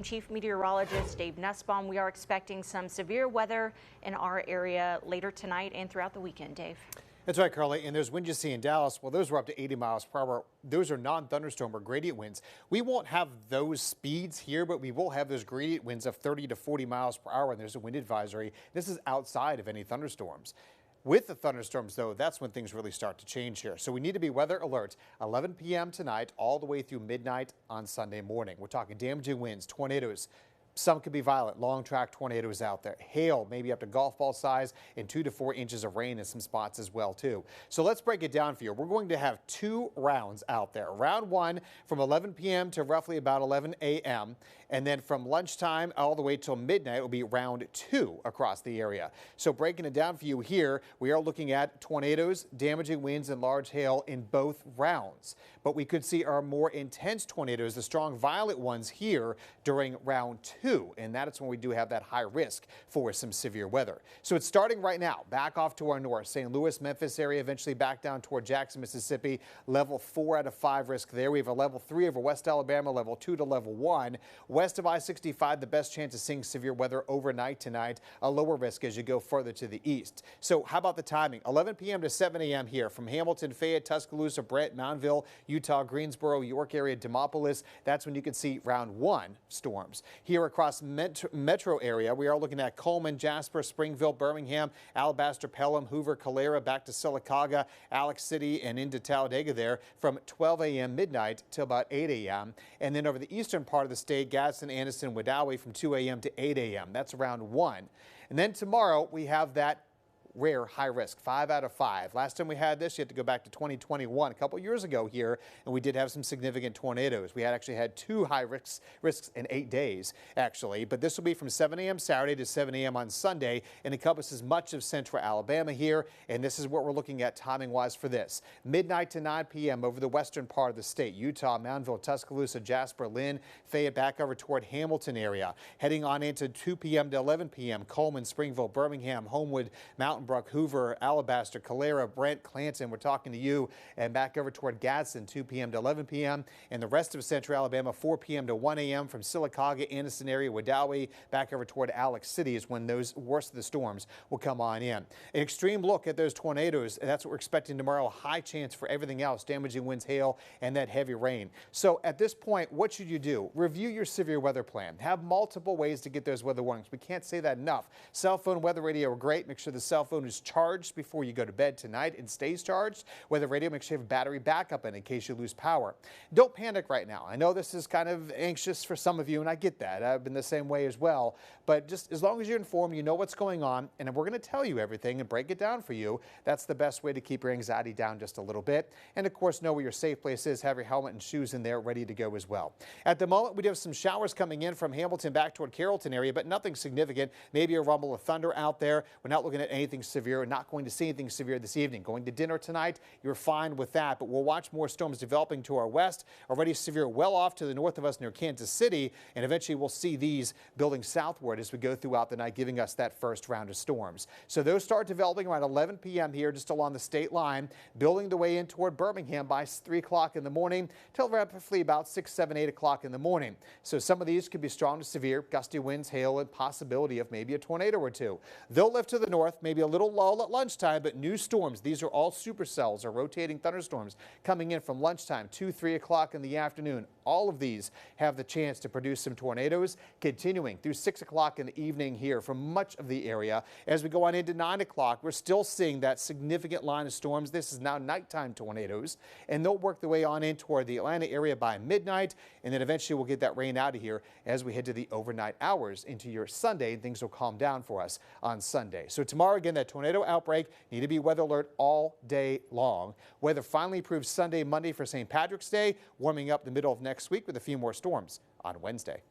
Chief Meteorologist Dave Nussbaum. We are expecting some severe weather in our area later tonight and throughout the weekend, Dave. That's right, Carly. And those winds you see in Dallas, well, those were up to 80 miles per hour. Those are non-thunderstorm or gradient winds. We won't have those speeds here, but we will have those gradient winds of 30 to 40 miles per hour. And there's a wind advisory. This is outside of any thunderstorms. With the thunderstorms, though, that's when things really start to change here. So we need to be weather alert 11 p.m. tonight all the way through midnight on Sunday morning. We're talking damaging winds, tornadoes. Some could be violent, long track tornadoes out there. Hail, maybe up to golf ball size, and 2 to 4 inches of rain in some spots as well, too. So let's break it down for you. We're going to have 2 rounds out there. Round 1 from 11 p.m. to roughly about 11 a.m. And then from lunchtime all the way till midnight will be round 2 across the area. So breaking it down for you here, we are looking at tornadoes, damaging winds, and large hail in both rounds. But we could see our more intense tornadoes, the strong violent ones here during round 2. And that is when we do have that high risk for some severe weather. So it's starting right now, back off to our north, St. Louis, Memphis area, eventually back down toward Jackson, Mississippi. Level 4 out of 5 risk there. We have a level 3 over West Alabama, level 2 to level 1. West of I-65, the best chance of seeing severe weather overnight tonight, a lower risk as you go further to the east. So how about the timing? 11 p.m. to 7 a.m. here from Hamilton, Fayette, Tuscaloosa, Brent, Moundville, Utah, Greensboro, York area, Demopolis. That's when you can see round 1 storms. Here across metro area, we are looking at Coleman, Jasper, Springville, Birmingham, Alabaster, Pelham, Hoover, Calera, back to Sylacauga, Alex City, and into Talladega there from 12 a.m. midnight till about 8 a.m. And then over the eastern part of the state, Gadsden, Anderson, Wedowee from 2 a.m. to 8 a.m. That's round 1. And then tomorrow we have that rare high risk, 5 out of 5. Last time we had this, you had to go back to 2021, a couple years ago here, and we did have some significant tornadoes. We actually had 2 high risks in 8 days, actually. But this will be from 7 a.m. Saturday to 7 a.m. on Sunday and encompasses much of central Alabama here. And this is what we're looking at timing-wise for this. Midnight to 9 p.m. over the western part of the state. Utah, Moundville, Tuscaloosa, Jasper, Lynn, Fayette, back over toward Hamilton area. Heading on into 2 p.m. to 11 p.m. Coleman, Springville, Birmingham, Homewood, Mountain Brook, Hoover, Alabaster, Calera, Brent, Clanton. We're talking to you, and back over toward Gadsden, 2 p.m. to 11 p.m. And the rest of central Alabama, 4 p.m. to 1 a.m. from Sylacauga, Anderson area, Wedowee, back over toward Alex City is when those worst of the storms will come on in. An extreme look at those tornadoes, and that's what we're expecting tomorrow. A high chance for everything else, damaging winds, hail, and that heavy rain. So at this point, what should you do? Review your severe weather plan. Have multiple ways to get those weather warnings. We can't say that enough. Cell phone, weather radio are great. Make sure the cell phone is charged before you go to bed tonight and stays charged. Weather radio, make sure you have battery backup in case you lose power. Don't panic right now. I know this is kind of anxious for some of you, and I get that. I've been the same way as well. But just as long as you're informed, you know what's going on, and we're going to tell you everything and break it down for you. That's the best way to keep your anxiety down just a little bit. And of course, know where your safe place is. Have your helmet and shoes in there ready to go as well. At the moment, we do have some showers coming in from Hamilton back toward Carrollton area, but nothing significant. Maybe a rumble of thunder out there. We're not looking at anything severe. We're not going to see anything severe this evening. Going to dinner tonight, you're fine with that, but we'll watch more storms developing to our west. Already severe well off to the north of us near Kansas City, and eventually we'll see these building southward as we go throughout the night, giving us that first round of storms. So those start developing around 11 p.m. here, just along the state line, building the way in toward Birmingham by 3 o'clock in the morning till roughly about 6, 7, 8 o'clock in the morning. So some of these could be strong to severe, gusty winds, hail, and possibility of maybe a tornado or 2. They'll lift to the north, maybe a little lull at lunchtime, but new storms. These are all supercells or rotating thunderstorms coming in from lunchtime, 2, 3 o'clock in the afternoon. All of these have the chance to produce some tornadoes, continuing through 6 o'clock in the evening here from much of the area. As we go on into 9 o'clock, we're still seeing that significant line of storms. This is now nighttime tornadoes, and they'll work their way on in toward the Atlanta area by midnight, and then eventually we'll get that rain out of here as we head to the overnight hours into your Sunday, and things will calm down for us on Sunday. So tomorrow, again, that tornado outbreak, need to be weather alert all day long. Weather finally improves Sunday, Monday for St. Patrick's Day, warming up the middle of next week with a few more storms on Wednesday.